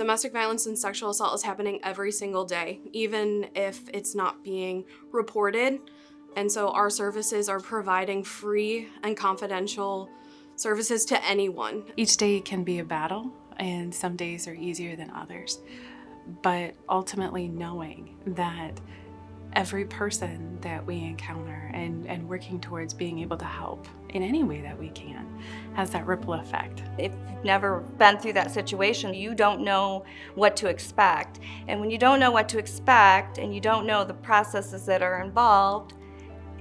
Domestic violence and sexual assault is happening every single day, even if it's not being reported. And so our services are providing free and confidential services to anyone. Each day can be a battle, and some days are easier than others. But ultimately knowing that every person that we encounter and working towards being able to help in any way that we can has that ripple effect. If you've never been through that situation, you don't know what to expect. And when you don't know what to expect and you don't know the processes that are involved,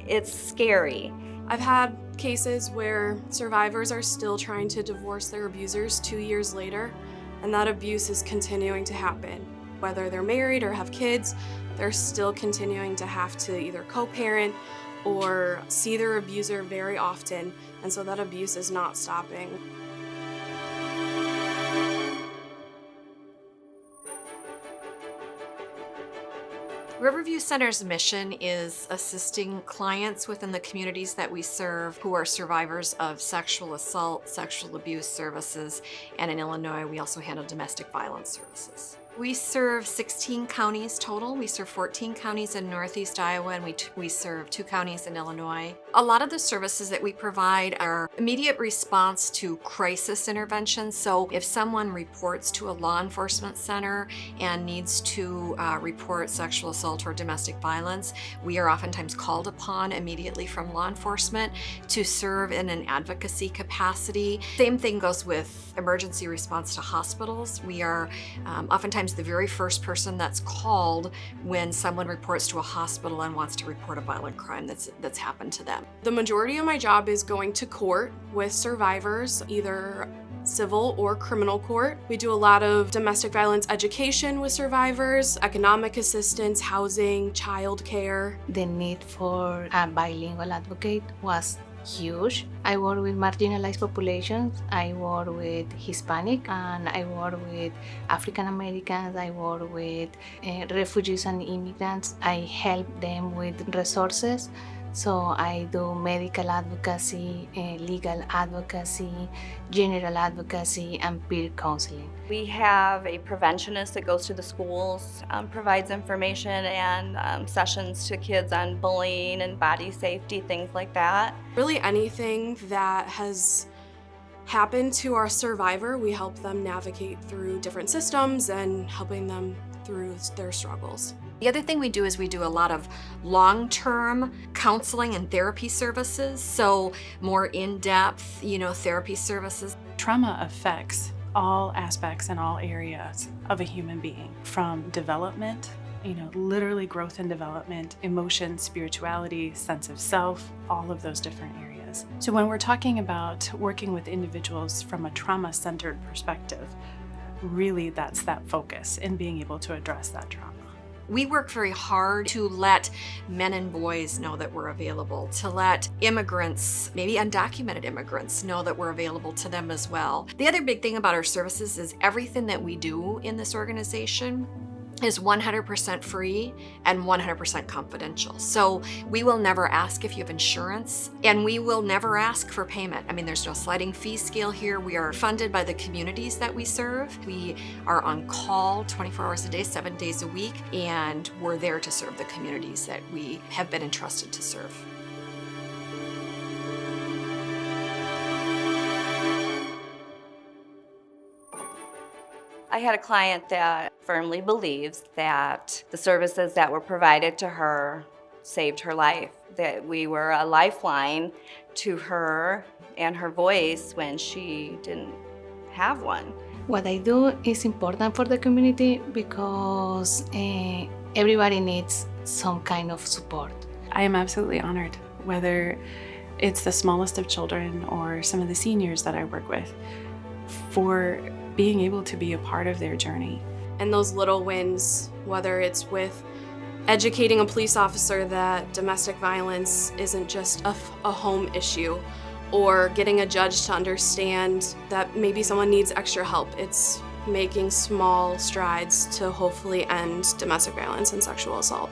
it's scary. I've had cases where survivors are still trying to divorce their abusers 2 years later, and that abuse is continuing to happen. Whether they're married or have kids, they're still continuing to have to either co-parent or see their abuser very often, and so that abuse is not stopping. Riverview Center's mission is assisting clients within the communities that we serve who are survivors of sexual assault, sexual abuse services, and in Illinois, we also handle domestic violence services. We serve 16 counties total. We serve 14 counties in Northeast Iowa, and we serve 2 counties in Illinois. A lot of the services that we provide are immediate response to crisis intervention. So if someone reports to a law enforcement center and needs to report sexual assault or domestic violence, we are oftentimes called upon immediately from law enforcement to serve in an advocacy capacity. Same thing goes with emergency response to hospitals. We are oftentimes the very first person that's called when someone reports to a hospital and wants to report a violent crime that's happened to them. The majority of my job is going to court with survivors, either civil or criminal court. We do a lot of domestic violence education with survivors, economic assistance, housing, childcare. The need for a bilingual advocate was huge. I work with marginalized populations, I work with Hispanic, and I work with African Americans, I work with refugees and immigrants. I help them with resources. So I do medical advocacy, legal advocacy, general advocacy, and peer counseling. We have a preventionist that goes to the schools, provides information and sessions to kids on bullying and body safety, things like that. Really anything that has happened to our survivor, we help them navigate through different systems and helping them through their struggles. The other thing we do is we do a lot of long-term counseling and therapy services, so more in-depth, therapy services. Trauma affects all aspects and all areas of a human being, from development, literally growth and development, emotion, spirituality, sense of self, all of those different areas. So when we're talking about working with individuals from a trauma-centered perspective, really that's that focus in being able to address that trauma. We work very hard to let men and boys know that we're available, to let immigrants, maybe undocumented immigrants, know that we're available to them as well. The other big thing about our services is everything that we do in this organization is 100% free and 100% confidential. So we will never ask if you have insurance, and we will never ask for payment. There's no sliding fee scale here. We are funded by the communities that we serve. We are on call 24 hours a day, 7 days a week, and we're there to serve the communities that we have been entrusted to serve. I had a client that firmly believes that the services that were provided to her saved her life, that we were a lifeline to her and her voice when she didn't have one. What I do is important for the community because everybody needs some kind of support. I am absolutely honored, whether it's the smallest of children or some of the seniors that I work with, for being able to be a part of their journey. And those little wins, whether it's with educating a police officer that domestic violence isn't just a home issue, or getting a judge to understand that maybe someone needs extra help. It's making small strides to hopefully end domestic violence and sexual assault.